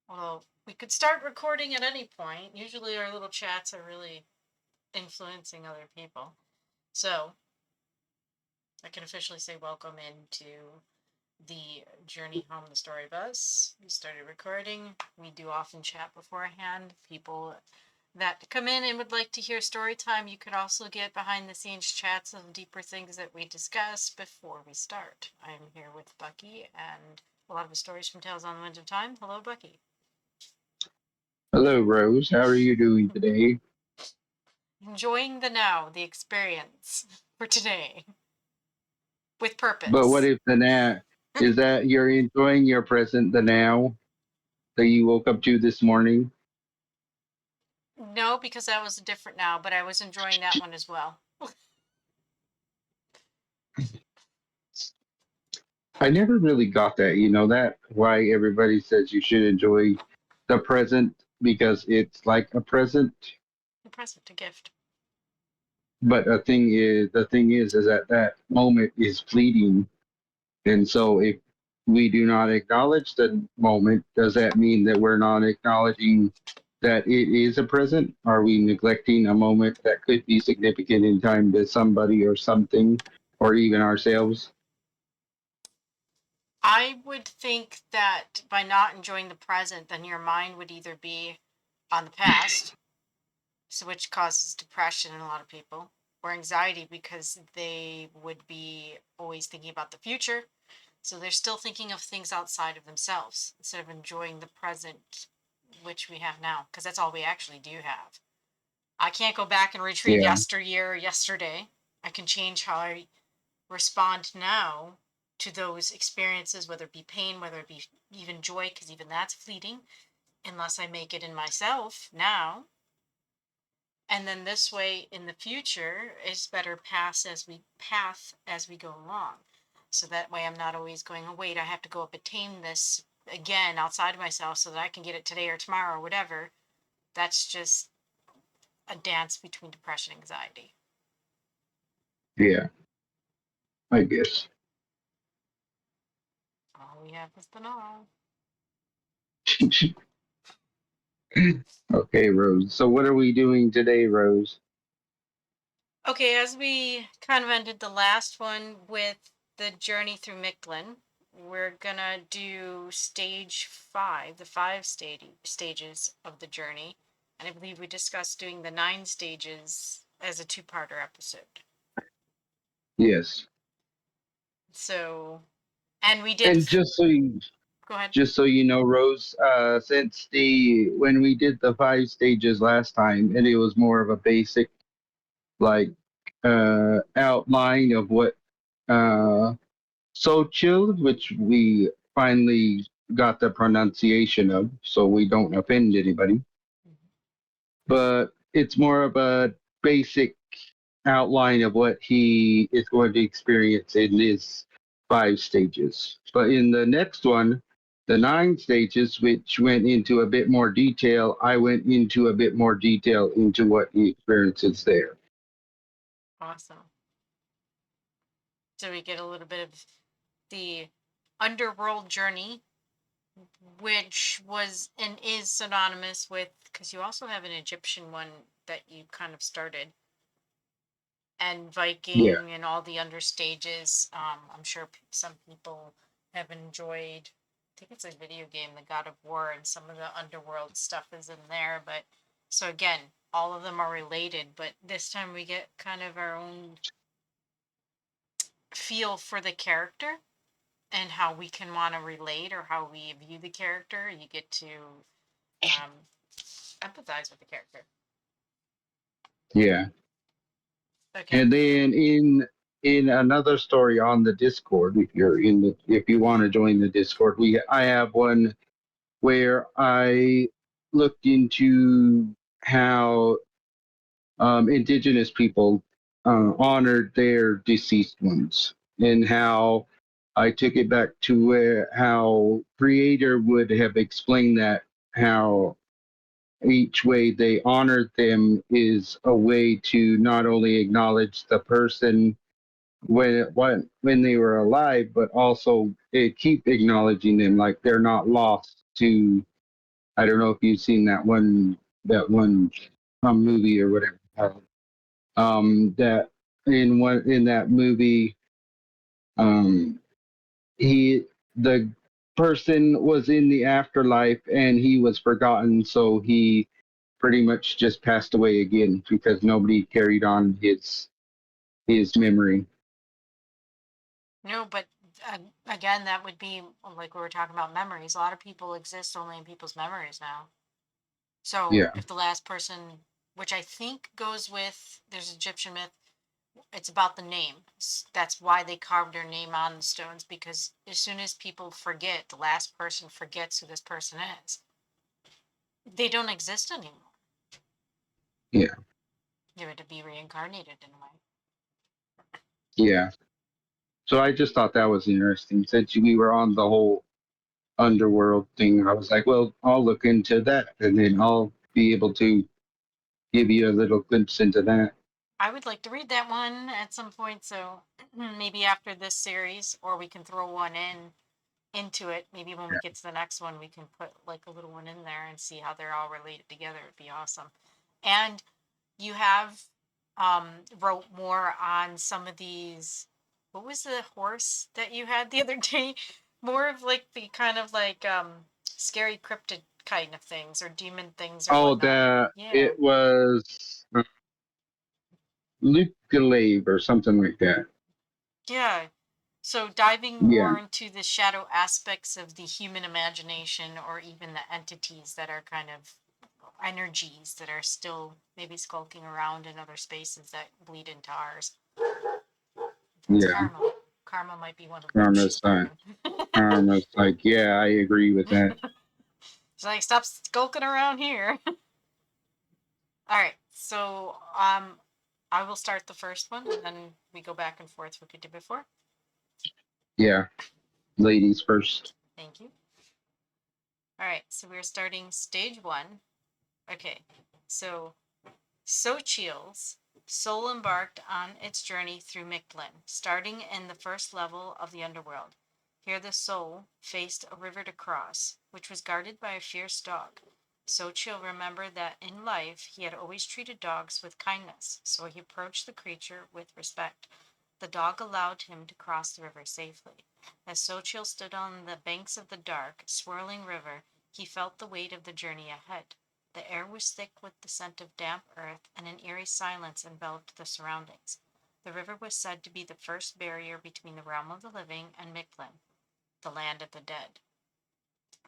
Well, we could start recording at any point. Usually our little chats are really influencing other people. So, I can officially say welcome into the Journey Home, the Story of Us. We started recording. We do often chat beforehand. People that come in and would like to hear story time, you could also get behind the scenes chats of deeper things that we discuss before we start. I'm here with Bucky and a lot of the stories from Tales on the Winds of Time. Hello, Bucky. Hello, Rose. How are you doing today? Enjoying the now, the experience for today with But what purpose. if the now is that you're enjoying your present, the now that you woke up to this morning? No, because that was a different now, but I was enjoying that one as well. I never really got that. You know that why everybody says you should enjoy the present because it's like a present. A present, a gift. But the thing is that that moment is fleeting, and so if we do not acknowledge the moment, does that mean that we're not acknowledging that it is a present? Are we neglecting a moment that could be significant in time to somebody or something, or even ourselves? I would think that by not enjoying the present, then your mind would either be on the past, so which causes depression in a lot of people, or anxiety because they would be always thinking about the future. So they're still thinking of things outside of themselves instead of enjoying the present, which we have now, because that's all we actually do have. I can't go back and retrieve Yeah, yesteryear or yesterday. I can change how I respond now to those experiences, whether it be pain, whether it be even joy, because even that's fleeting, unless I make it in myself now. And then this way in the future is better path as we go along. So that way I'm not always going, oh wait, I have to go up attain this again outside of myself so that I can get it today or tomorrow or whatever. That's just a dance between depression and anxiety. yeah, I guess. All we have is the now. Okay, Rose. So what are we doing today, Rose? Okay, as we kind of ended the last one with the journey through Mictlan, we're gonna do stage 5, the stages of the journey. And I believe we discussed doing the 9 stages as a two-parter episode. Yes. So, and we did, And go ahead. just so you know, Rose, since the when we did the 5 stages last time, and it was more of a basic like outline of what uh, Xochitl, which we finally got the pronunciation of, so we don't offend anybody. But it's more of a basic outline of what he is going to experience in his 5 stages. But in the next one, the 9 stages, which went into a bit more detail, I went into a bit more detail into what he experiences there. Awesome. So we get a little bit of the underworld journey, which was and is synonymous with, because you also have an Egyptian one that you kind of started, and Yeah. Viking and all the understages. I'm sure some people have enjoyed. I think it's a video game, the God of War, and some of the underworld stuff is in there. But so again, all of them are related, but this time we get kind of our own feel for the character and how we can want to relate or how we view the character. You get to um, empathize with the character. Yeah. Okay. And then in another story on the Discord, if you want to join the Discord, we I have one where I looked into how indigenous people honored their deceased ones, and how I took it back to where how Creator would have explained that how each way they honored them is a way to not only acknowledge the person when they were alive, but also keep acknowledging them like they're not lost to I don't know if you've seen that one movie or whatever. That in that movie, um, he the person was in the afterlife and he was forgotten, so he pretty much just passed away again because nobody carried on his memory. No, but again, that would be like we were talking about memories. A lot of people exist only in people's memories now. So Yeah, if the last person, which I think goes with, there's Egyptian myth, it's about the name. That's why they carved their name on the stones, because as soon as people forget, the last person forgets who this person is. They don't exist anymore. yeah, They were to be reincarnated in a way. yeah. So I just thought that was interesting. Since we were on the whole Underworld thing, I was like, well, I'll look into that, and then I'll be able to give you a little glimpse into that. I would like to read that one at some point, so maybe after this series, or we can throw one into it. Maybe when we get to the next one, we can put like a little one in there and see how they're all related together. It'd be awesome. And you have wrote more on some of these. What was the horse that you had the other day? More of like the kind of like scary cryptid kind of things or demon things or Oh, whatnot. that Yeah. it was Luke Galave or something like that. Yeah. So diving Yeah, more into the shadow aspects of the human imagination or even the entities that are kind of energies that are still maybe skulking around in other spaces that bleed into ours. That's yeah. karma. Karma might be one of the words she's Karma's like, spoken. Karma's like, yeah, I agree with that. She's like, stop skulking around here. All right. So I will start the first one and then we go back and forth like we did before. Yeah, ladies first. Thank you. All right. So we're starting stage one. Okay. So Xochitl's soul embarked on its journey through Mictlan, starting in the first level of the Underworld. Here the soul faced a river to cross, which was guarded by a fierce dog. Xochitl remembered that in life he had always treated dogs with kindness, so he approached the creature with respect. The dog allowed him to cross the river safely. As Xochitl stood on the banks of the dark, swirling river, he felt the weight of the journey ahead. The air was thick with the scent of damp earth, and an eerie silence enveloped the surroundings. The river was said to be the first barrier between the realm of the living and Mictlan, the land of the dead.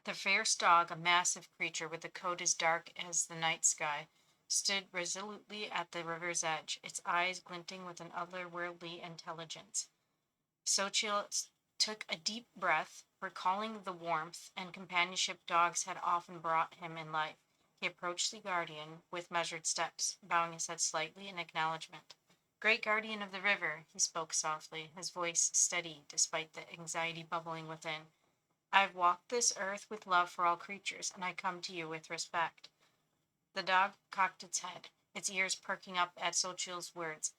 The fierce dog, a massive creature with a coat as dark as the night sky, stood resolutely at the river's edge, its eyes glinting with an otherworldly intelligence. Xochitl took a deep breath, recalling the warmth and companionship dogs had often brought him in life. He approached the guardian with measured steps, bowing his head slightly in acknowledgement. Great guardian of the river, he spoke softly, his voice steady despite the anxiety bubbling within. I have walked this earth with love for all creatures, and I come to you with respect. The dog cocked its head, its ears perking up at Xochitl's words.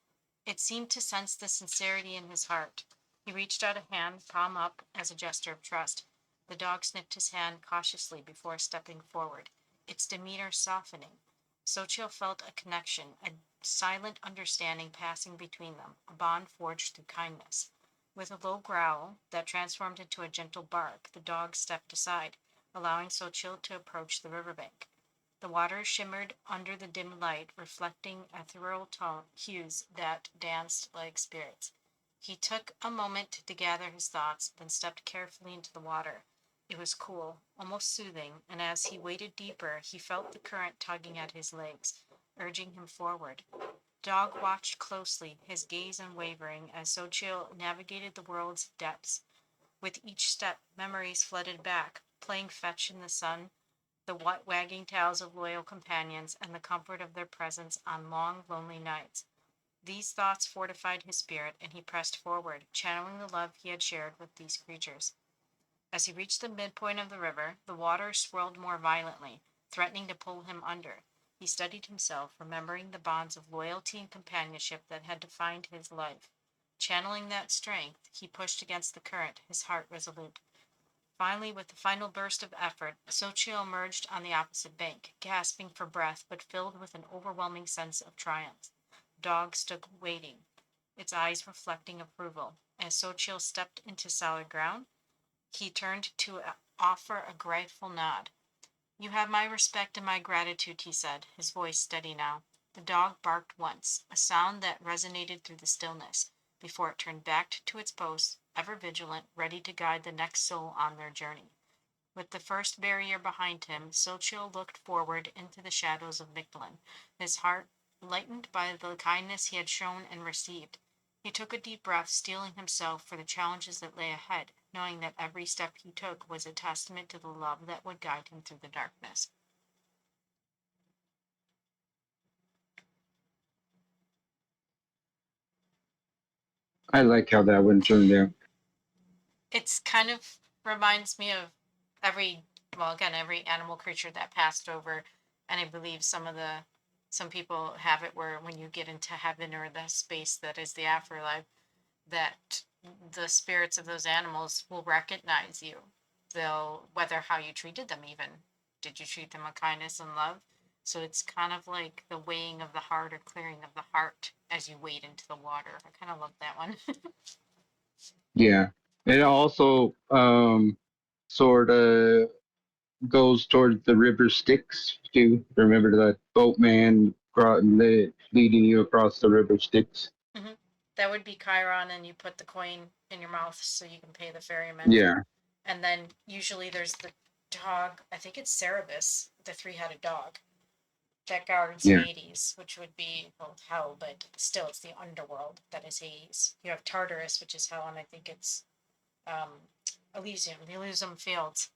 It seemed to sense the sincerity in his heart. He reached out a hand, palm up, as a gesture of trust. The dog sniffed his hand cautiously before stepping forward, its demeanor softening. Xochitl felt a connection, a silent understanding passing between them, a bond forged through kindness. With a low growl that transformed into a gentle bark, the dog stepped aside, allowing Xochitl to approach the riverbank. The water shimmered under the dim light, reflecting ethereal hues that danced like spirits. He took a moment to gather his thoughts, then stepped carefully into the water. It was cool, almost soothing, and as he waded deeper, he felt the current tugging at his legs, urging him forward. Dog watched closely, his gaze unwavering, as Xochitl navigated the world's depths. With each step, memories flooded back, playing fetch in the sun, the wagging tails of loyal companions, and the comfort of their presence on long, lonely nights. These thoughts fortified his spirit, and he pressed forward, channeling the love he had shared with these creatures. As he reached the midpoint of the river, the water swirled more violently, threatening to pull him under. He steadied himself, remembering the bonds of loyalty and companionship that had defined his life. Channeling that strength, he pushed against the current, his heart resolute. Finally, with a final burst of effort, Xochitl emerged on the opposite bank, gasping for breath but filled with an overwhelming sense of triumph. The dog stood waiting, its eyes reflecting approval. As Xochitl stepped into solid ground, he turned to offer a grateful nod. "You have my respect and my gratitude," he said, his voice steady now. The dog barked once, a sound that resonated through the stillness, before it turned back to its post, ever vigilant, ready to guide the next soul on their journey. With the first barrier behind him, Xochitl looked forward into the shadows of Mictlan, his heart lightened by the kindness he had shown and received. He took a deep breath, steeling himself for the challenges that lay ahead, knowing that every step he took was a testament to the love that would guide him through the darkness. I like how that one turned out. It's kind of reminds me of every, well, again, every animal creature that passed over, and I believe some people have it where when you get into heaven or the space that is the afterlife, that the spirits of those animals will recognize you. They'll, whether how you treated them, even did you treat them with kindness and love. So it's kind of like the weighing of the heart or clearing of the heart as you wade into the water. I kind of love that one. Yeah. It also sort of goes towards the river Styx too. Remember the boatman leading you across the river Styx? Mm-hmm. That would be Chiron, and you put the coin in your mouth so you can pay the ferryman. Yeah. And then usually there's the dog. I think it's Cerberus, the three-headed dog that guards Yeah. Hades, which would be, well, hell, but still it's the underworld that is Hades. You have Tartarus, which is hell, and I think it's um, Elysium, the Elysium Fields.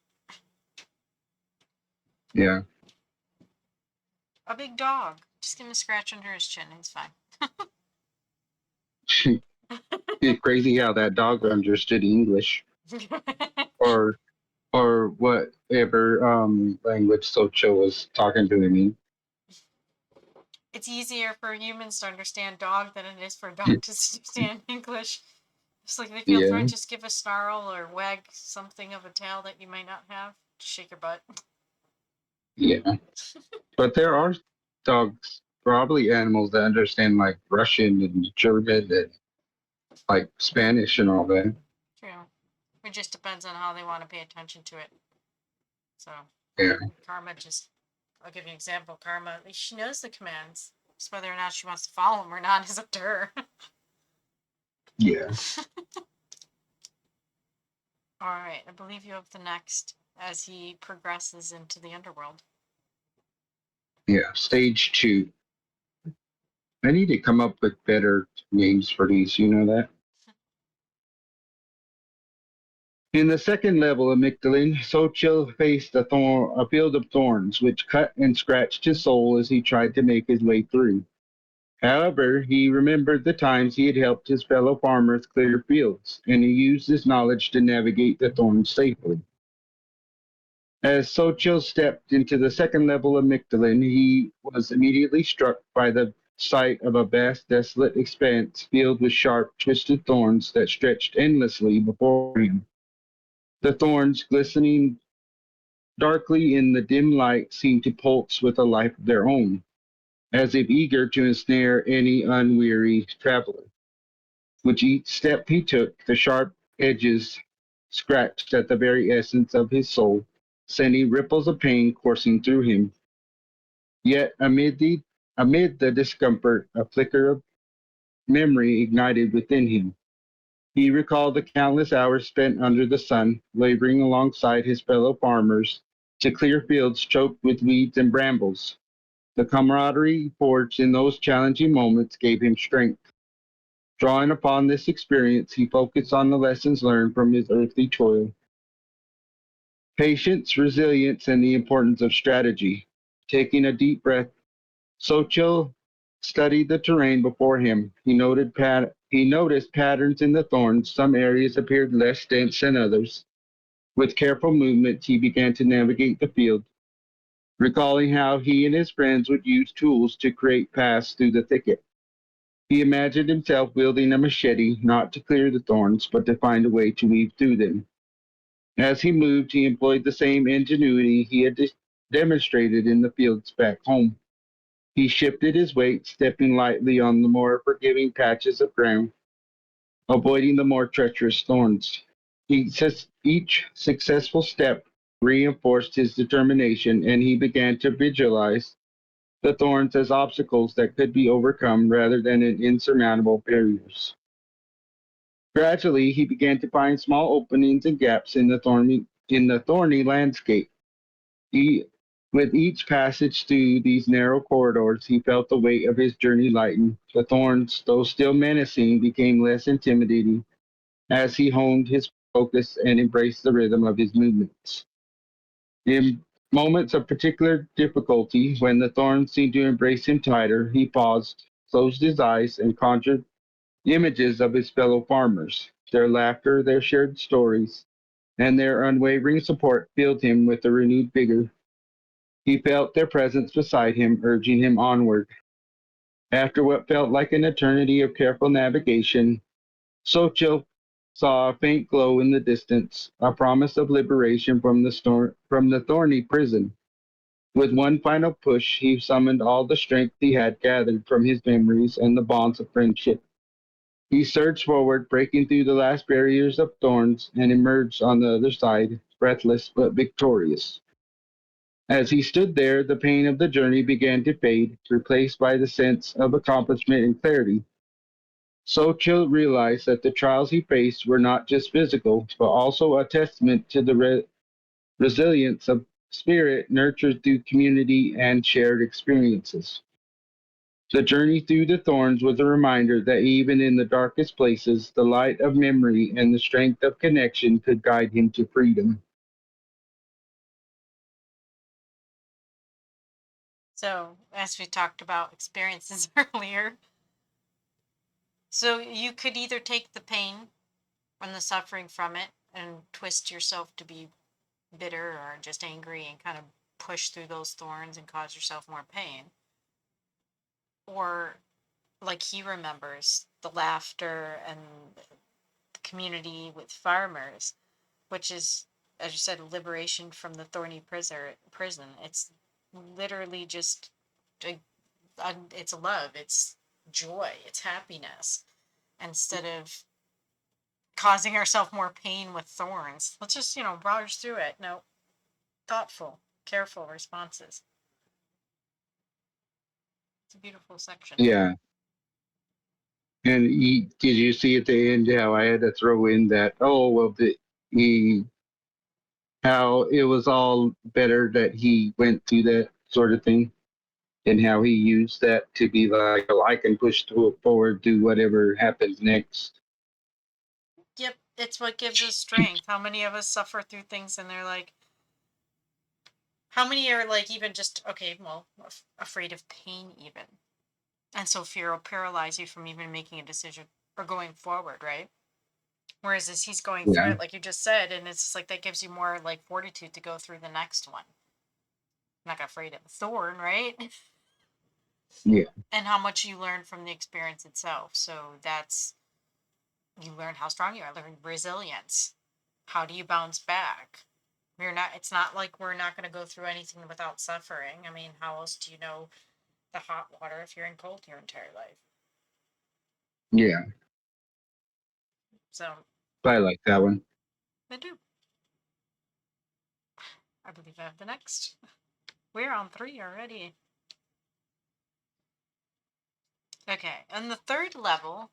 Yeah. A big dog. Just give him a scratch under his chin. He's fine. It's crazy how that dog understood English or whatever language Socho was talking to him in. It's easier for humans to understand dog than it is for a dog to understand English. It's like they feel Yeah. threatened, just give a snarl or wag something of a tail that you might not have. Just shake your butt. Yeah. But there are dogs, probably animals that understand like Russian and German and like Spanish and all that. True. It just depends on how they want to pay attention to it. So, Yeah. Karma just, I'll give you an example. Karma, at least she knows the commands. Just whether or not she wants to follow them or not is up to her. Yeah. All right, I believe you have the next as he progresses into the underworld. Yeah. Stage 2. I need to come up with better names for these. You know that? In the second level of Mictlan, Xochitl faced a field of thorns, which cut and scratched his soul as he tried to make his way through. However, he remembered the times he had helped his fellow farmers clear fields, and he used his knowledge to navigate the thorns safely. As Xochitl stepped into the second level of Mictlan, he was immediately struck by the sight of a vast, desolate expanse filled with sharp, twisted thorns that stretched endlessly before him. The thorns, glistening darkly in the dim light, seemed to pulse with a life of their own, as if eager to ensnare any unweary traveler. With each step he took, the sharp edges scratched at the very essence of his soul, sending ripples of pain coursing through him. Yet amid the discomfort, a flicker of memory ignited within him. He recalled the countless hours spent under the sun, laboring alongside his fellow farmers to clear fields choked with weeds and brambles. The camaraderie forged in those challenging moments gave him strength. Drawing upon this experience, he focused on the lessons learned from his earthly toil: patience, resilience, and the importance of strategy. Taking a deep breath, Xochitl studied the terrain before him. He noticed patterns in the thorns. Some areas appeared less dense than others. With careful movements, he began to navigate the field, recalling how he and his friends would use tools to create paths through the thicket. He imagined himself wielding a machete, not to clear the thorns, but to find a way to weave through them. As he moved, he employed the same ingenuity he had demonstrated in the fields back home. He shifted his weight, stepping lightly on the more forgiving patches of ground, avoiding the more treacherous thorns. Each successful step reinforced his determination, and he began to visualize the thorns as obstacles that could be overcome rather than as insurmountable barriers. Gradually, he began to find small openings and gaps in the thorny landscape. He, with each passage through these narrow corridors, he felt the weight of his journey lighten. The thorns, though still menacing, became less intimidating as he honed his focus and embraced the rhythm of his movements. In moments of particular difficulty, when the thorns seemed to embrace him tighter, he paused, closed his eyes, and conjured images of his fellow farmers. Their laughter, their shared stories, and their unwavering support filled him with a renewed vigor. He felt their presence beside him, urging him onward. After what felt like an eternity of careful navigation, Xochitl saw a faint glow in the distance, a promise of liberation from from the thorny prison. With one final push, he summoned all the strength he had gathered from his memories and the bonds of friendship. He surged forward, breaking through the last barriers of thorns, and emerged on the other side, breathless but victorious. As he stood there, the pain of the journey began to fade, replaced by the sense of accomplishment and clarity. Xochitl realized that the trials he faced were not just physical, but also a testament to the resilience of spirit nurtured through community and shared experiences. The journey through the thorns was a reminder that even in the darkest places, the light of memory and the strength of connection could guide him to freedom. So, as we talked about experiences earlier, so you could either take the pain and the suffering from it and twist yourself to be bitter or just angry and kind of push through those thorns and cause yourself more pain. Or, like he remembers, the laughter and the community with farmers, which is, as you said, liberation from the thorny prison. It's literally just, a, it's love, it's joy, it's happiness, instead of causing ourselves more pain with thorns. Let's just, browse through it. No, thoughtful, careful responses. It's a beautiful section. Yeah. And did you see at the end how I had to throw in that, oh, well, he, how it was all better that he went through that sort of thing and how he used that to be like, oh, I can push forward, do whatever happens next. Yep, it's what gives us strength. How many of us suffer through things and they're like, how many are like even just, okay, well, afraid of pain even? And so fear will paralyze you from even making a decision or going forward, right? Whereas as he's going through Yeah. it, like you just said, and it's just like that gives you more like fortitude to go through the next one. I'm not afraid of the thorn, right? Yeah. And how much you learn from the experience itself. So that's, you learn how strong you are, learn resilience. How do you bounce back? It's not like we're not going to go through anything without suffering. I mean, how else do you know the hot water if you're in cold your entire life? Yeah. So I like that one. I do. I believe I have the next. We're on 3 already. Okay, on the third level,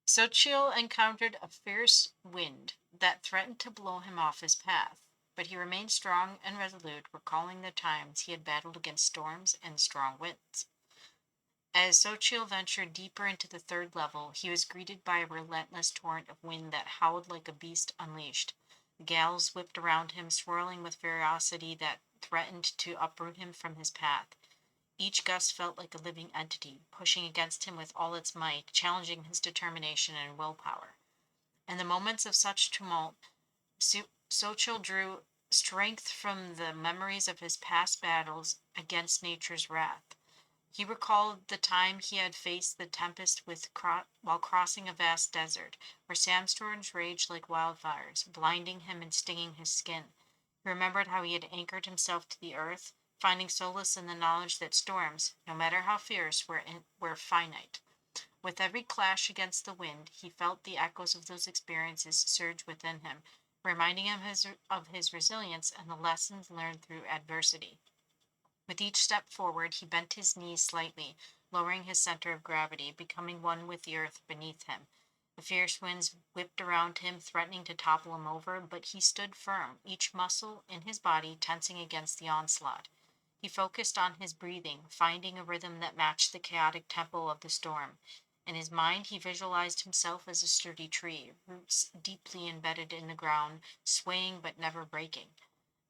Xochitl encountered a fierce wind that threatened to blow him off his path, but he remained strong and resolute, recalling the times he had battled against storms and strong winds. As Xochitl ventured deeper into the third level, he was greeted by a relentless torrent of wind that howled like a beast unleashed. Gales whipped around him, swirling with ferocity that threatened to uproot him from his path. Each gust felt like a living entity, pushing against him with all its might, challenging his determination and willpower. In the moments of such tumult, Xochitl drew strength from the memories of his past battles against nature's wrath. He recalled the time he had faced the tempest while crossing a vast desert, where sandstorms raged like wildfires, blinding him and stinging his skin. He remembered how he had anchored himself to the earth, finding solace in the knowledge that storms, no matter how fierce, were finite. With every clash against the wind, he felt the echoes of those experiences surge within him, reminding him of his resilience and the lessons learned through adversity. With each step forward, he bent his knees slightly, lowering his center of gravity, becoming one with the earth beneath him. The fierce winds whipped around him, threatening to topple him over, but he stood firm, each muscle in his body tensing against the onslaught. He focused on his breathing, finding a rhythm that matched the chaotic tempo of the storm. In his mind, he visualized himself as a sturdy tree, roots deeply embedded in the ground, swaying but never breaking.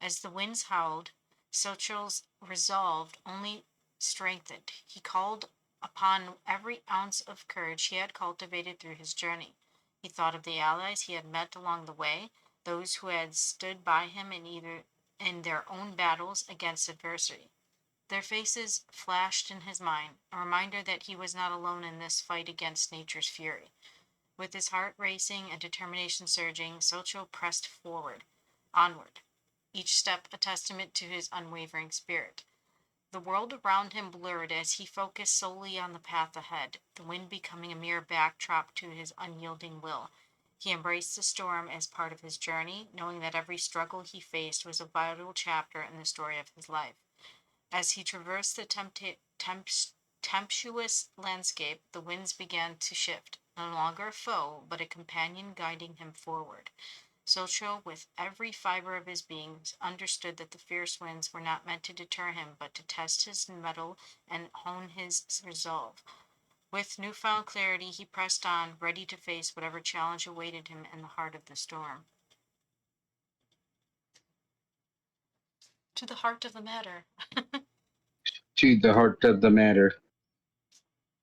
As the winds howled, Xochitl's resolve only strengthened. He called upon every ounce of courage he had cultivated through his journey. He thought of the allies he had met along the way, those who had stood by him in their own battles against adversity. Their faces flashed in his mind, a reminder that he was not alone in this fight against nature's fury. With his heart racing and determination surging, Xochitl pressed onward, each step a testament to his unwavering spirit. The world around him blurred as he focused solely on the path ahead, the wind becoming a mere backdrop to his unyielding will. He embraced the storm as part of his journey, knowing that every struggle he faced was a vital chapter in the story of his life. As he traversed the tempestuous landscape, the winds began to shift, no longer a foe, but a companion guiding him forward. Xochitl, with every fiber of his being, understood that the fierce winds were not meant to deter him, but to test his mettle and hone his resolve. With newfound clarity, he pressed on, ready to face whatever challenge awaited him in the heart of the storm. To the heart of the matter. To the heart of the matter.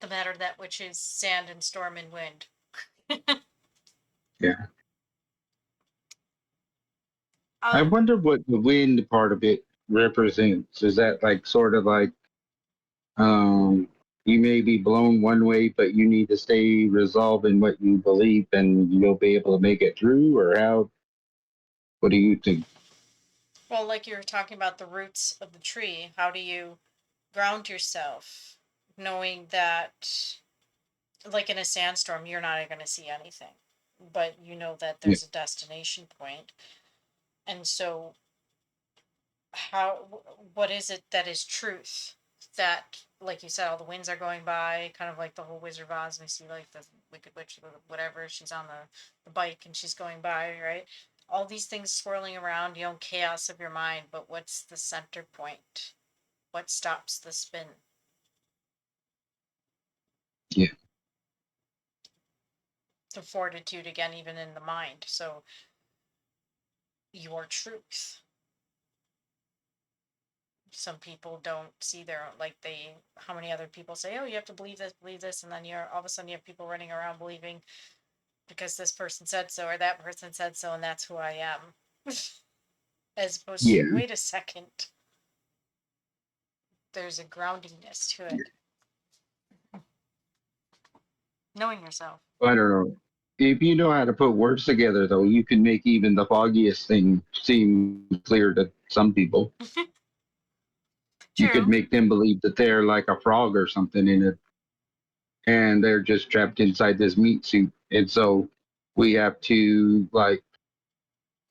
The matter that which is sand and storm and wind. Yeah. I um, wonder what the wind part of it represents. Is that like sort of like um you may be blown one way, but you need to stay resolved in what you believe and you'll be able to make it through, or how, what do you think? well, like you were talking about the roots of the tree, how do you ground yourself knowing that, like in a sandstorm, you're not going to see anything, but you know that Yeah. there's a destination point. And so, how, what is it that is truth? That, like you said, all the winds are going by, kind of like the whole Wizard of Oz, and we see like the Wicked Witch, whatever, she's on the bike and she's going by, right? All these things swirling around, chaos of your mind, but what's the center point? What stops the spin? Yeah. The fortitude, again, even in the mind. So, your truth. Some people don't see their own, like how many other people say, oh, you have to believe this, and then you're all of a sudden you have people running around believing because this person said so or that person said so, and that's who I am. As opposed to, Yeah. wait a second, there's a groundingness to it. Knowing yourself. I don't know. If you know how to put words together, though, you can make even the foggiest thing seem clear to some people. You could True. make them believe that they're like a frog or something in it, and they're just trapped inside this meat suit. And so we have to like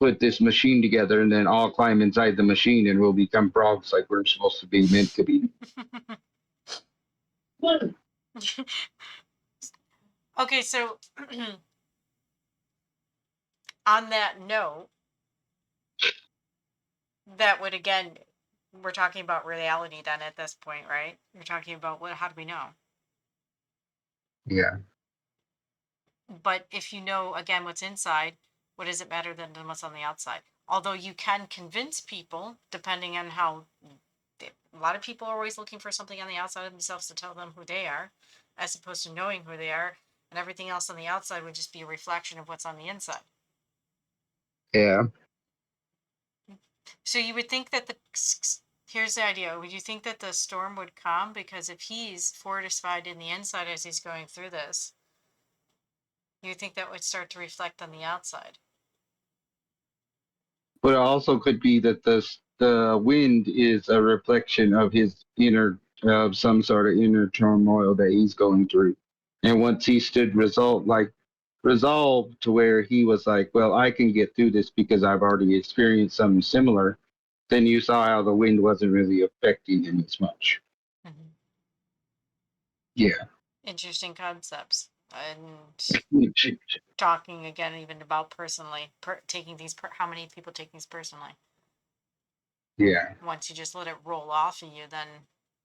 put this machine together, and then all climb inside the machine, and we'll become frogs like we're supposed to be meant to be. Okay, so on that note, that would again, we're talking about reality then at this point, right? We're talking about how do we know? Yeah. But if you know again what's inside, what does it matter than what's on the outside? Although you can convince people, depending on how, a lot of people are always looking for something on the outside of themselves to tell them who they are, as opposed to knowing who they are, and everything else on the outside would just be a reflection of what's on the inside. Yeah. So you would think that here's the idea. Would you think that the storm would come? Because if he's fortified in the inside as he's going through this, you think that would start to reflect on the outside. But it also could be that the wind is a reflection of his inner of some sort of inner turmoil that he's going through. And once he stood resolved to where he was like, well, I can get through this because I've already experienced something similar, then you saw how the wind wasn't really affecting him as much. Mm-hmm. Yeah. Interesting concepts. And talking again, even about personally, taking these, how many people take these personally? Yeah. Once you just let it roll off of you, then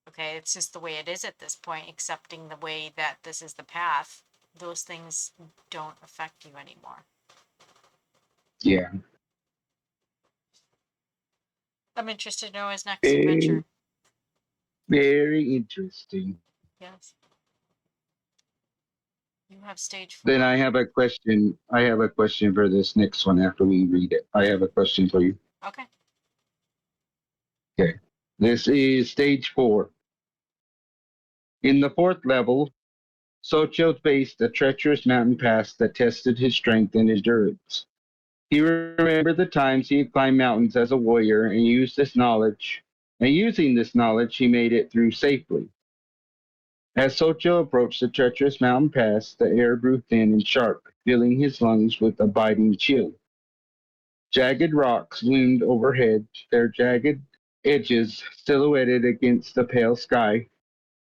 okay, it's just the way it is at this point, accepting the way that this is the path. Those things don't affect you anymore. Yeah. I'm interested to know his next Very, adventure. very interesting. Yes. You have stage Then 4. I have a question for this next one after we read it. I have a question for you. Okay. Okay. This is stage 4. In the fourth level, Xochitl faced a treacherous mountain pass that tested his strength and endurance. He remembered the times he had climbed mountains as a warrior and used this knowledge. And using this knowledge, he made it through safely. As Xochitl approached the treacherous mountain pass, the air grew thin and sharp, filling his lungs with a biting chill. Jagged rocks loomed overhead, their jagged edges silhouetted against the pale sky,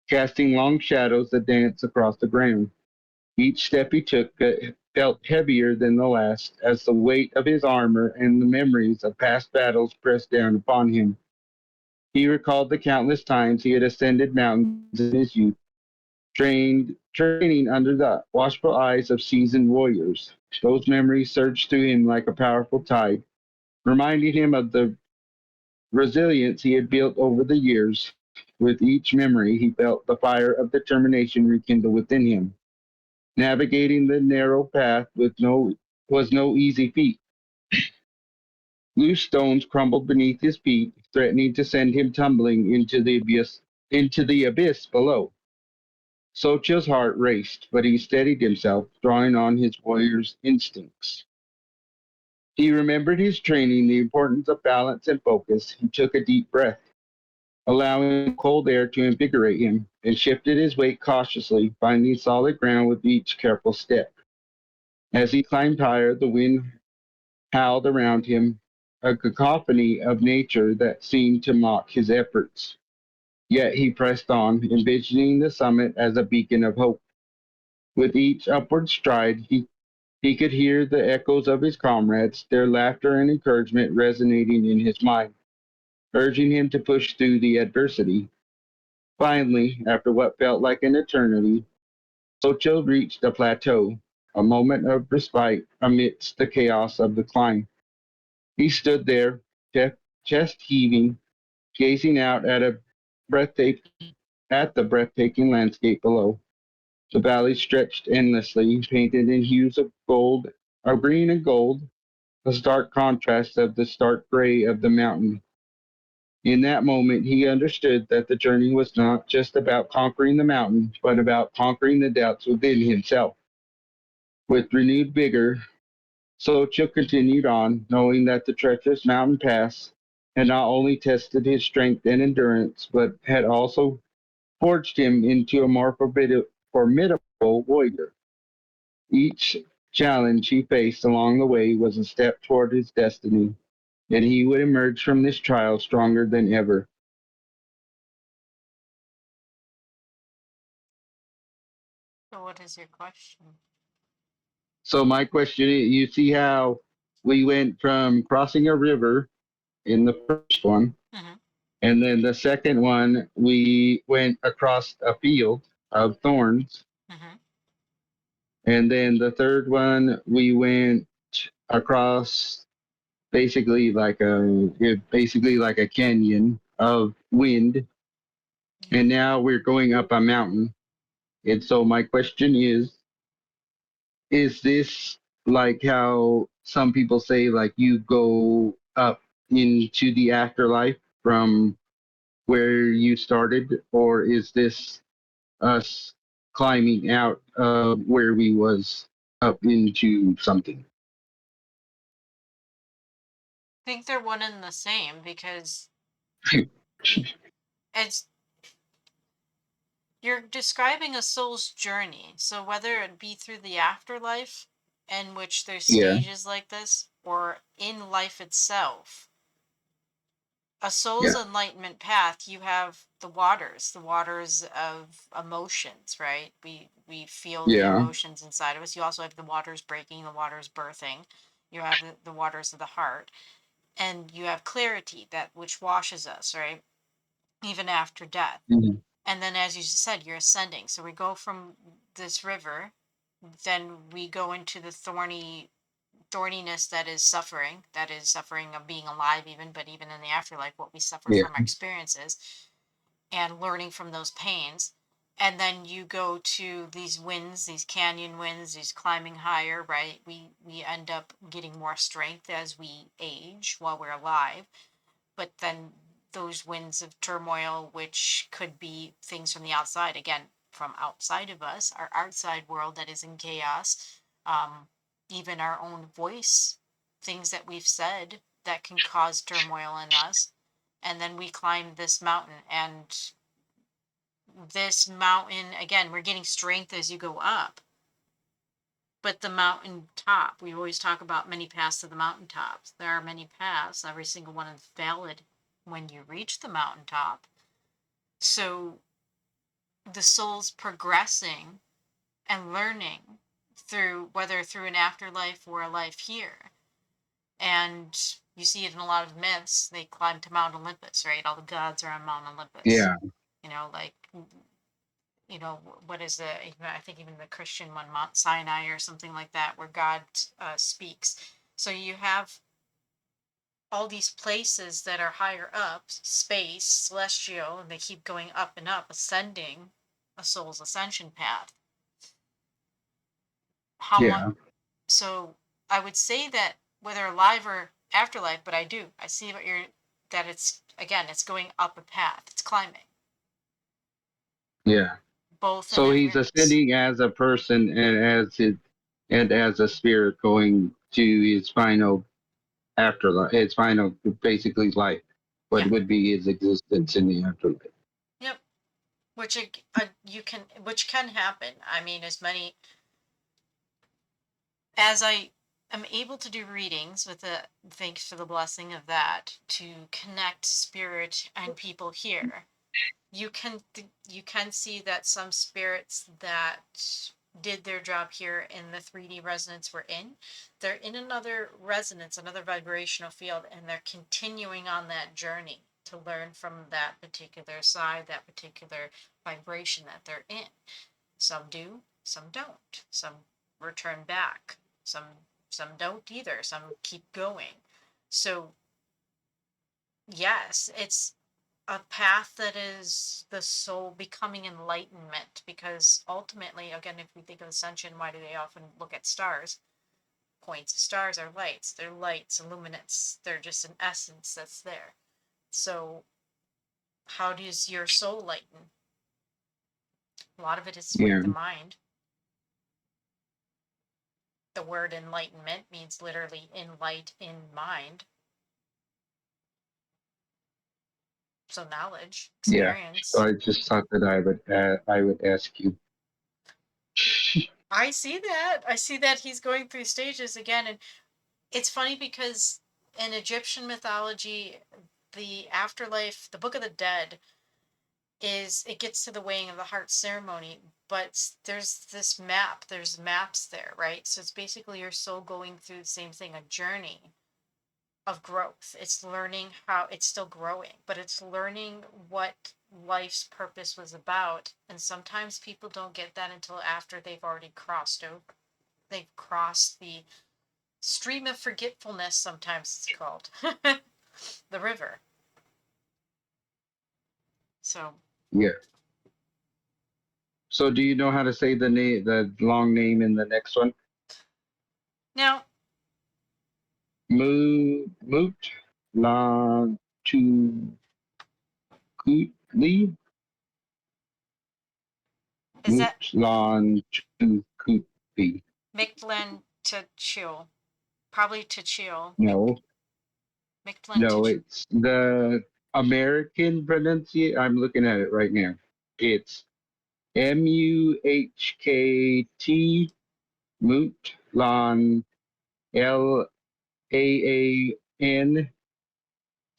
casting long shadows that danced across the ground. Each step he took felt heavier than the last as the weight of his armor and the memories of past battles pressed down upon him. He recalled the countless times he had ascended mountains in his youth, training under the watchful eyes of seasoned warriors. Those memories surged through him like a powerful tide, reminding him of the resilience he had built over the years. With each memory, he felt the fire of determination rekindle within him. Navigating the narrow path was no easy feat. Loose stones crumbled beneath his feet, threatening to send him tumbling into the abyss below. Xochitl's heart raced, but he steadied himself, drawing on his warrior's instincts. He remembered his training, the importance of balance and focus. He took a deep breath, allowing cold air to invigorate him, and shifted his weight cautiously, finding solid ground with each careful step. As he climbed higher, the wind howled around him, a cacophony of nature that seemed to mock his efforts. Yet he pressed on, envisioning the summit as a beacon of hope. With each upward stride, he could hear the echoes of his comrades, their laughter and encouragement resonating in his mind, urging him to push through the adversity. Finally, after what felt like an eternity, Xochitl reached a plateau, a moment of respite amidst the chaos of the climb. He stood there, chest heaving, gazing out breathtaking, at the breathtaking landscape below. The valley stretched endlessly, painted in hues of green and gold, a stark contrast of the stark gray of the mountain. In that moment, he understood that the journey was not just about conquering the mountain, but about conquering the doubts within himself. With renewed vigor, Xochitl continued on, knowing that the treacherous mountain pass had not only tested his strength and endurance, but had also forged him into a more formidable warrior. Each challenge he faced along the way was a step toward his destiny, and he would emerge from this trial stronger than ever. So, what is your question? So my question is, you see how we went from crossing a river in the first one, Mm-hmm. and then the second one we went across a field of thorns, Mm-hmm. and then the third one we went across basically like a canyon of wind, and now we're going up a mountain. And so my question is this like how some people say like you go up into the afterlife from where you started, or is this us climbing out of where we was up into something? I think they're one and the same because it's you're describing a soul's journey. So whether it be through the afterlife, in which there's Yeah, stages like this, or in life itself, a soul's yeah, enlightenment path, you have the waters of emotions, right? We feel the yeah. emotions inside of us. You also have the waters breaking, the waters birthing. You have the waters of the heart, and you have clarity, that which washes us, right? Even after death. Mhm. And then, as you said, you're ascending. So we go from this river, then we go into the thorniness that is suffering of being alive, even, but even in the afterlife, what we suffer Yeah. from our experiences and learning from those pains. And then you go to these winds, these canyon winds, these climbing higher, right? We end up getting more strength as we age while we're alive. But then those winds of turmoil, which could be things from the outside, again, from outside of us, our outside world that is in chaos, um, even our own voice, things that we've said that can cause turmoil in us. And then we climb this mountain, and this mountain, again, we're getting strength as you go up. But the mountain top, we always talk about many paths to the mountaintops. There are many paths, every single one is valid when you reach the mountaintop. So the soul's progressing and learning through, whether through an afterlife or a life here. And you see it in a lot of myths. They climb to Mount Olympus, right? All the gods are on Mount Olympus. Yeah. Like, what is I think even the Christian one, Mount Sinai or something like that, where God speaks. So you have all these places that are higher up, space, celestial, and they keep going up and up, ascending a soul's ascension path. How much? Yeah. So I would say that whether alive or afterlife, but I see what you're, that it's, again, it's going up a path, it's climbing, Yeah. both in So he's awareness. ascending as a person and as a spirit going to his final afterlife. His final, basically, life. What Yeah. would be his existence in the afterlife? Yep. Which which can happen. I mean, as many as I am able to do readings with the, thanks for the blessing of that, to connect spirit and people here, you can see that some spirits that did their job here in the 3D resonance we're in, they're in another resonance, another vibrational field, and they're continuing on that journey to learn from that particular side, that particular vibration that they're in. Some do, some don't. Some return back. Some don't either. Some keep going. So yes, it's a path that is the soul becoming enlightenment, because ultimately, again, if we think of ascension, why do they often look at stars? Points. Stars are lights. They're lights, illuminates. They're just an essence that's there. So how does your soul lighten? A lot of it is with Yeah. the mind. The word enlightenment means literally in light, in mind. So knowledge, Yeah. So experience. I just thought that I would ask you. I see that. I see that he's going through stages again. And it's funny because in Egyptian mythology, the afterlife, the Book of the Dead, is, it gets to the weighing of the heart ceremony, but there's this map, there's maps there, right? So it's basically your soul going through the same thing, a journey of growth. It's learning how, it's still growing, but it's learning what life's purpose was about. And sometimes people don't get that until after they've already crossed over. They've crossed the stream of forgetfulness, sometimes it's called, the river. So Yeah. So do you know how to say the long name in the next one? now, Moot long to Xochitl, Is that Mictlan Xochitl. Mictlan to chill? Probably to chill. No, Mictlan to no, it's the American pronunciation. I'm looking at it right now. It's Muhkt Mutlan Laan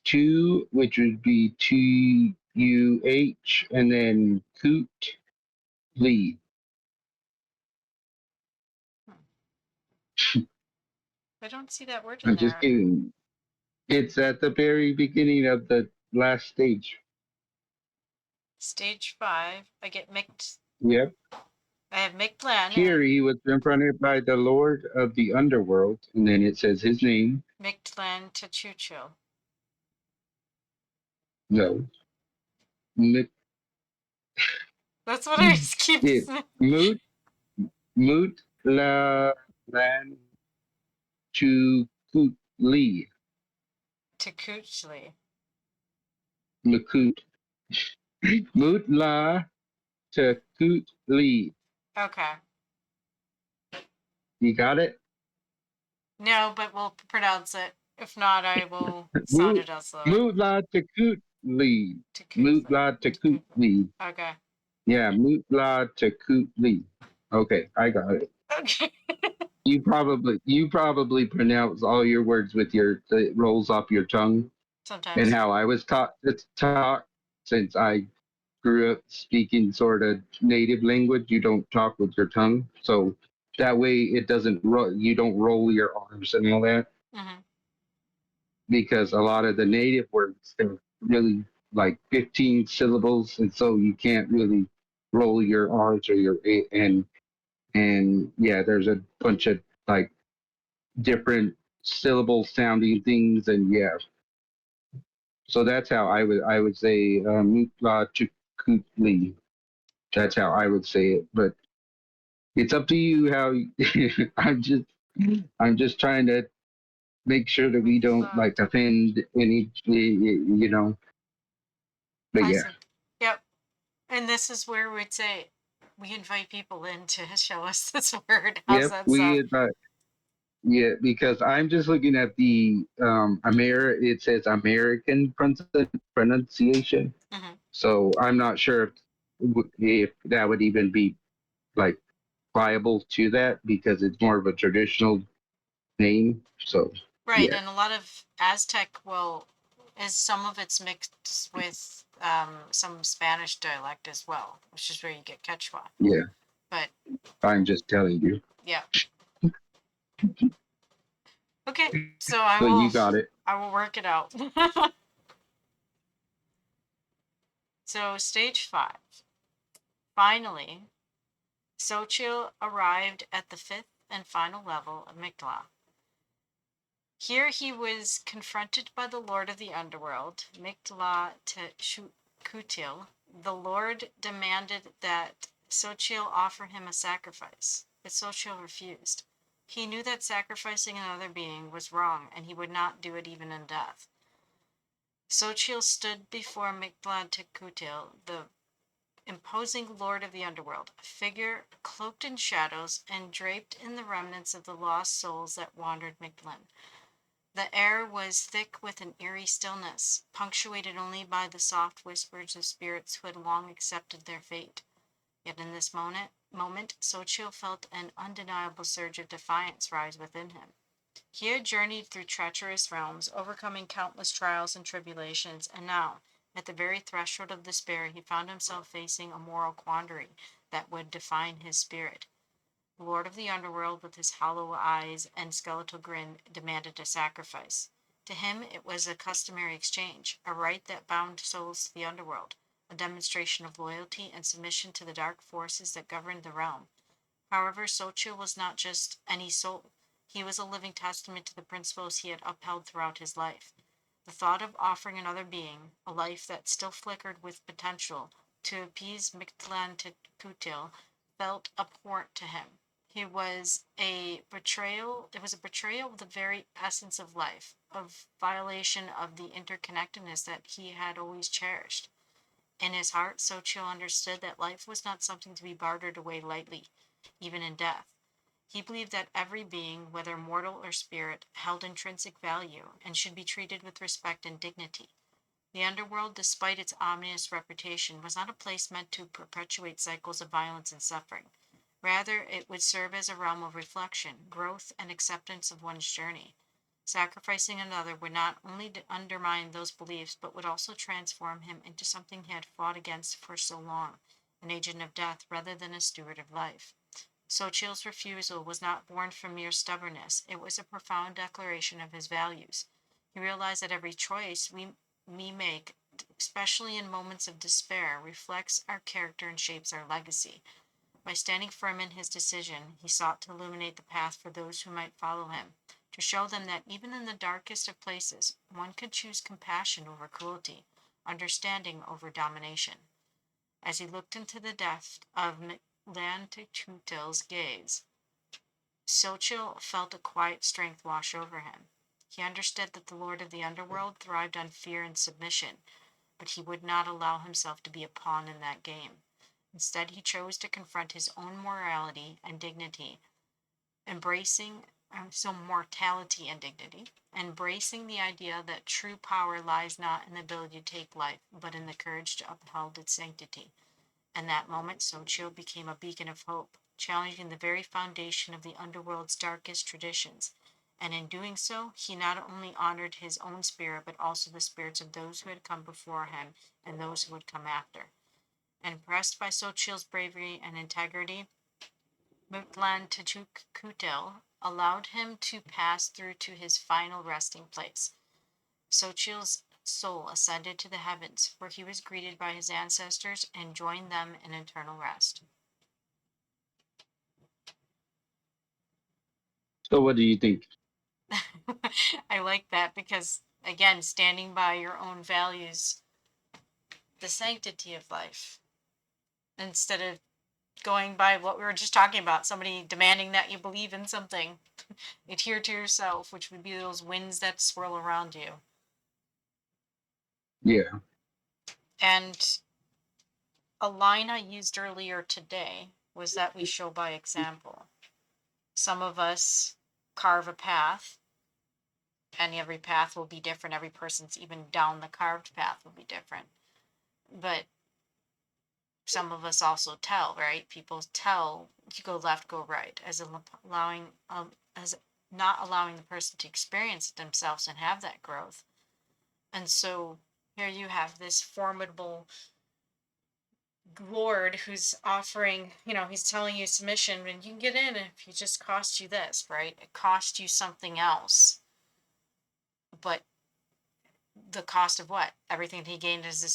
2, which would be TUH, and then Coot Lee. I don't see that word in I'm just there. kidding. It's at the very beginning of the last stage. Stage 5. I get Mict. Yep. I have Mictlan and Here he was confronted by the Lord of the Underworld, and then it says his name. Mictlan to Chuchil. No. Mut, That's what I just keep it, Mut, Mut La Lan Chu Kut Lee. to Kuchli. Makut. Mut La to Kut Lee. Okay. You got it? No, but we'll pronounce it. If not, I will sound Mut, it out slowly. Mut La to Kut Lee. To Mut Kutli. La to To Kut Kutli. Lee. Okay. Yeah, Mutla to Kutli. Okay, I got it. Okay. You probably pronounce all your words with it rolls off your tongue. And Sometimes. how I was taught to talk since I grew up speaking sort of native language, you don't talk with your tongue. So that way it doesn't you don't roll your R's and all that, Mm-hmm. because a lot of the native words are really like 15 syllables, and so you can't really roll your R's or your A, and yeah, there's a bunch of like different syllable sounding things, and yeah, so that's how I would say Mutla Chukutli. That's how I would say it, but it's up to you how. I'm just trying to make sure that we don't like offend any. But I yeah, see. Yep. And this is where we'd say we invite people in to show us this word. How's yep, that sound? we yeah, because I'm just looking at the It says American pronunciation, Mm-hmm. so I'm not sure if that would even be like viable to that, because it's more of a traditional name. So Right, yeah, and a lot of Aztec is some of it's mixed with some Spanish dialect as well, which is where you get Quechua. yeah, But I'm just telling you. yeah, okay. So But you got it. I will work it out. So stage 5. Finally, Xochitl arrived at the 5th and final level of Mictlan. Here he was confronted by the Lord of the Underworld, Mictla. The Lord demanded that Xochitl offer him a sacrifice, but Xochitl refused. He knew that sacrificing another being was wrong, and he would not do it even in death. Xochitl stood before Mictla, the imposing lord of the underworld, a figure cloaked in shadows and draped in the remnants of the lost souls that wandered Mictlan. The air was thick with an eerie stillness, punctuated only by the soft whispers of spirits who had long accepted their fate. Yet in this moment, Xochitl felt an undeniable surge of defiance rise within him. He had journeyed through treacherous realms, overcoming countless trials and tribulations, and now, at the very threshold of despair, he found himself facing a moral quandary that would define his spirit. The Lord of the Underworld, with his hollow eyes and skeletal grin, demanded a sacrifice. To him it was a customary exchange, a rite that bound souls to the underworld, a demonstration of loyalty and submission to the dark forces that governed the realm. However, Xochitl was not just any soul. He was a living testament to the principles he had upheld throughout his life. The thought of offering another being, a life that still flickered with potential, to appease Mictlan felt abhorrent to him. It was a betrayal of the very essence of life, of violation of the interconnectedness that he had always cherished. In his heart, Xochitl understood that life was not something to be bartered away lightly, even in death. He believed that every being, whether mortal or spirit, held intrinsic value and should be treated with respect and dignity. The underworld, despite its ominous reputation, was not a place meant to perpetuate cycles of violence and suffering. Rather, it would serve as a realm of reflection, growth, and acceptance of one's journey. Sacrificing another would not only undermine those beliefs, but would also transform him into something he had fought against for so long, an agent of death rather than a steward of life. Xochitl's refusal was not born from mere stubbornness, it was a profound declaration of his values. He realized that every choice we make, especially in moments of despair, reflects our character and shapes our legacy. By standing firm in his decision, he sought to illuminate the path for those who might follow him, to show them that even in the darkest of places, one could choose compassion over cruelty, understanding over domination. As he looked into the depth of Mictlan Xochitl's gaze, Xochitl felt a quiet strength wash over him. He understood that the lord of the underworld thrived on fear and submission, but he would not allow himself to be a pawn in that game. Instead, he chose to confront his own morality and dignity, embracing mortality and dignity, embracing the idea that true power lies not in the ability to take life, but in the courage to uphold its sanctity. In that moment, Xochitl became a beacon of hope, challenging the very foundation of the underworld's darkest traditions. And in doing so, he not only honored his own spirit, but also the spirits of those who had come before him and those who would come after. Impressed by Xochitl's bravery and integrity, Mictlan Xochitl allowed him to pass through to his final resting place. Xochitl's soul ascended to the heavens, where he was greeted by his ancestors and joined them in eternal rest. So, what do you think? I like that because, again, standing by your own values, the sanctity of life, instead of going by what we were just talking about, somebody demanding that you believe in something. Adhere to yourself, which would be those winds that swirl around you. Yeah, And a line I used earlier today was that we show by example. Some of us carve a path, and every path will be different. Every person's even down the carved path will be different. But some of us also tell, right? People tell you go left, go right, as as not allowing the person to experience it themselves and have that growth. And so here you have this formidable lord who's offering, he's telling you submission, and you can get in if it just costs you this, right? It costs you something else, but the cost of what? Everything that he gained is his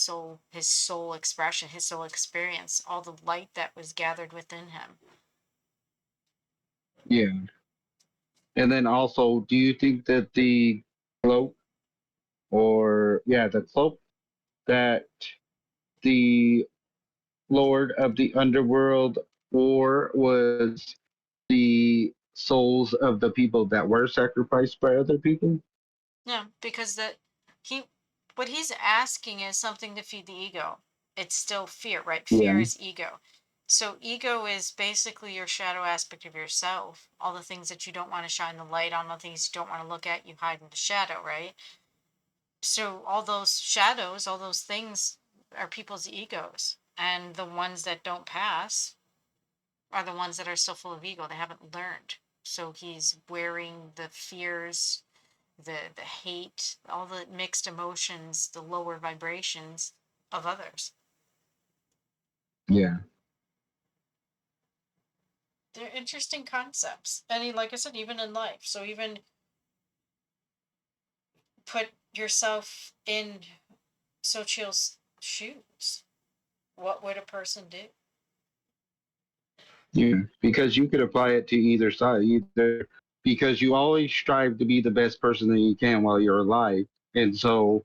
soul expression, his soul experience, all the light that was gathered within him. yeah. And then also, do you think that the cloak, or yeah, the cloak that the Lord of the Underworld wore was the souls of the people that were sacrificed by other people? Yeah, because he what he's asking is something to feed the ego. It's still fear, right? Fear Yeah, is ego. So ego is basically your shadow aspect of yourself. All the things that you don't want to shine the light on, the things you don't want to look at, you hide in the shadow, right? So all those shadows, all those things are people's egos. And the ones that don't pass are the ones that are still full of ego. They haven't learned. So he's wearing the fears, the hate, all the mixed emotions, the lower vibrations of others. yeah, They're interesting concepts. And like I said, even in life. So even put yourself in Xochitl's shoes. What would a person do? yeah. Because you could apply it to either side, either because you always strive to be the best person that you can while you're alive. And so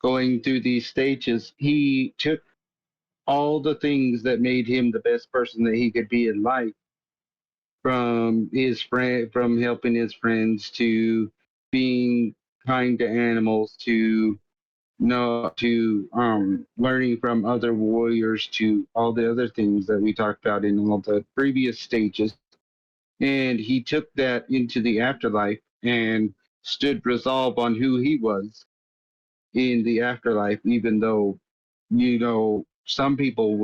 going through these stages, he took all the things that made him the best person that he could be in life, from his friend, from helping his friends, to being kind to animals, to no to learning from other warriors to all the other things that we talked about in all the previous stages. And he took that into the afterlife and stood resolve on who he was in the afterlife, even though, some people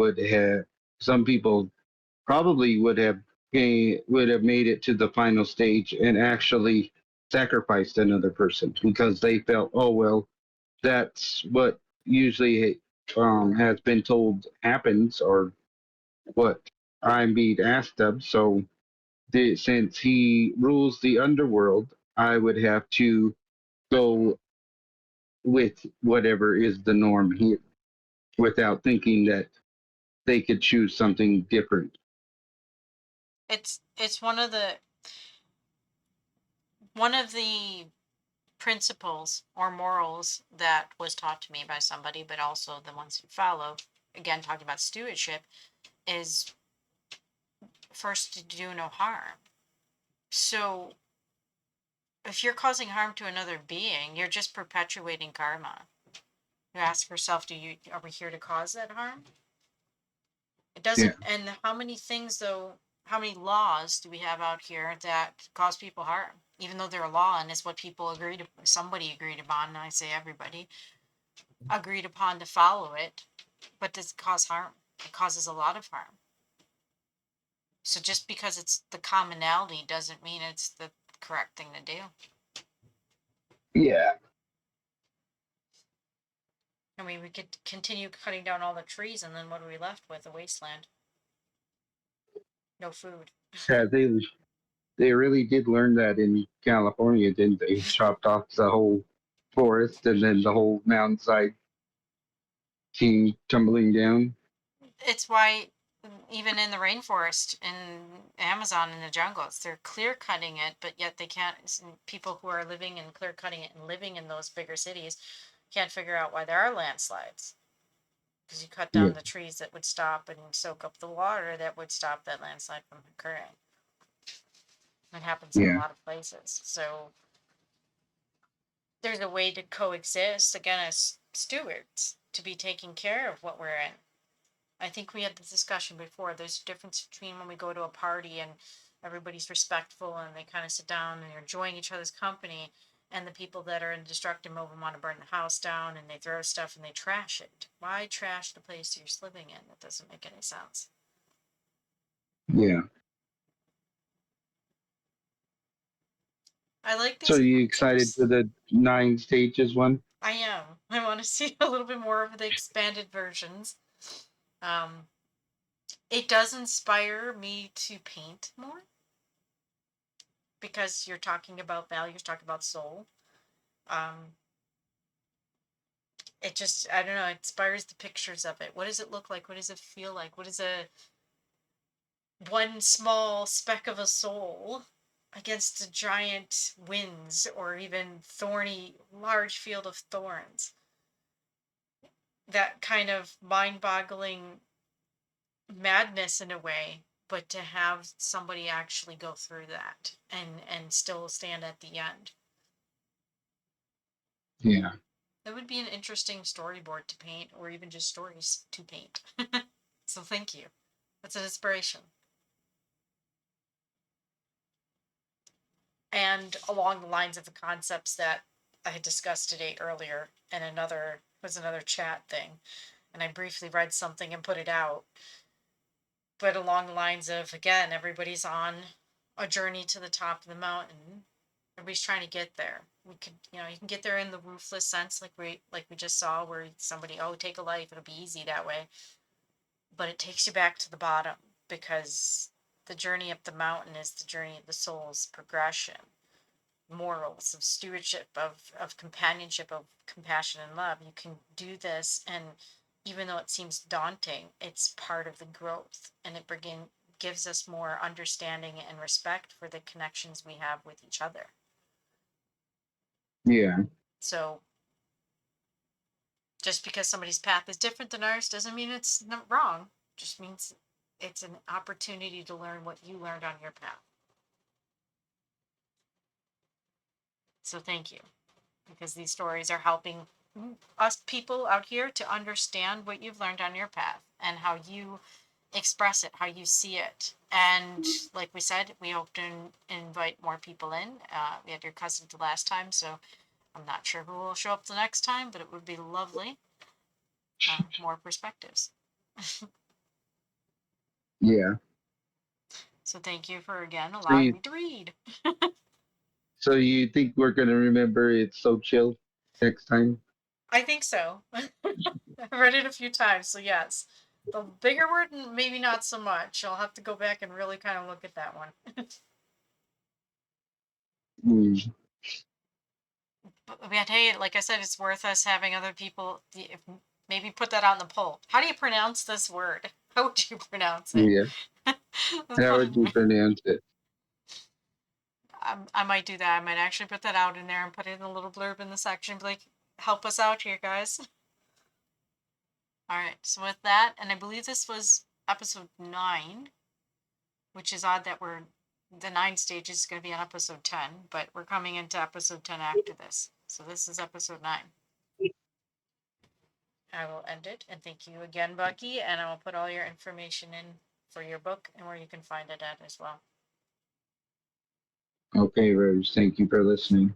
probably would have made it to the final stage and actually sacrificed another person because they felt, oh well, that's what usually has been told happens, or what I'm being asked of. So since he rules the underworld, I would have to go with whatever is the norm here without thinking that they could choose something different. It's one of the principles or morals that was taught to me by somebody, but also the ones who follow. Again, talking about stewardship, is first to do no harm. So if you're causing harm to another being, you're just perpetuating karma. You ask yourself, are we here to cause that harm? It Yeah, doesn't. And how many things, though, how many laws do we have out here that cause people harm? Even though they're a law and it's what people somebody agreed upon, and I say everybody agreed upon to follow it, but does it cause harm? It causes a lot of harm. So just because it's the commonality doesn't mean it's the correct thing to do. yeah. I mean, we could continue cutting down all the trees, and then what are we left with? A wasteland. No food. Yeah, they really did learn that in California, didn't they? Chopped off the whole forest and then the whole mountainside came tumbling down. It's why even in the rainforest in Amazon in the jungles, they're clear cutting it, but yet they can't. People who are living and clear cutting it and living in those bigger cities can't figure out why there are landslides, because you cut Yeah, down the trees that would stop and soak up the water that would stop that landslide from occurring. It happens in a yeah, lot of places. So there's a way to coexist again as stewards to be taking care of what we're in. I think we had this discussion before. There's a difference between when we go to a party and everybody's respectful and they kind of sit down and they're enjoying each other's company, and the people that are in destructive mode and want to burn the house down and they throw stuff and they trash it. Why trash the place you're living in? That doesn't make any sense. yeah. I like So these you excited concepts. for the 9 stages one? I am. I want to see a little bit more of the expanded versions. Um, it does inspire me to paint more because you're talking about values, talking about soul. Um, it just, I don't know, it inspires the pictures of it. What does it look like? What does it feel like? What is a one small speck of a soul against a giant winds or even thorny, large field of thorns? That kind of mind boggling madness in a way, but to have somebody actually go through that and still stand at the end. Yeah. That would be an interesting storyboard to paint, or even just stories to paint. So thank you. That's an inspiration. And along the lines of the concepts that I had discussed today earlier in another chat thing, and I briefly read something and put it out. But along the lines of, again, everybody's on a journey to the top of the mountain. Everybody's trying to get there. We could, you can get there in the roofless sense, like we just saw, where somebody, oh, take a life, it'll be easy that way. But it takes you back to the bottom, because the journey up the mountain is the journey of the soul's progression, morals, of stewardship, of companionship, of compassion and love. You can do this, and even though it seems daunting, it's part of the growth, and gives us more understanding and respect for the connections we have with each other. Yeah. So just because somebody's path is different than ours doesn't mean it's not wrong. It just means it's an opportunity to learn what you learned on your path. So thank you, because these stories are helping us people out here to understand what you've learned on your path and how you express it, how you see it. And like we said, we hope to invite more people in. We had your cousin the last time, so I'm not sure who will show up the next time, but it would be lovely. More perspectives. Yeah. So thank you for again So allowing you, me to read. so you think we're gonna remember it's so chill next time? I think so. I've read it a few times, so yes. The bigger word, maybe not so much. I'll have to go back and really kind of look at that one. Mm, But hey, like I said, it's worth us having other people maybe put that on the poll. How do you pronounce this word? How would you pronounce it? yeah. Let's How put would it. you pronounce it? I might do that. I might actually put that out in there and put it in a little blurb in the section. Be like, help us out here, guys. All right. So with that, and I believe this was episode 9, which is odd that the 9 stages is going to be on episode 10, but we're coming into episode 10 after this. So this is episode 9. I will end it, and thank you again, Bucky, and I will put all your information in for your book and where you can find it at as well. Okay, Rose. Thank you for listening.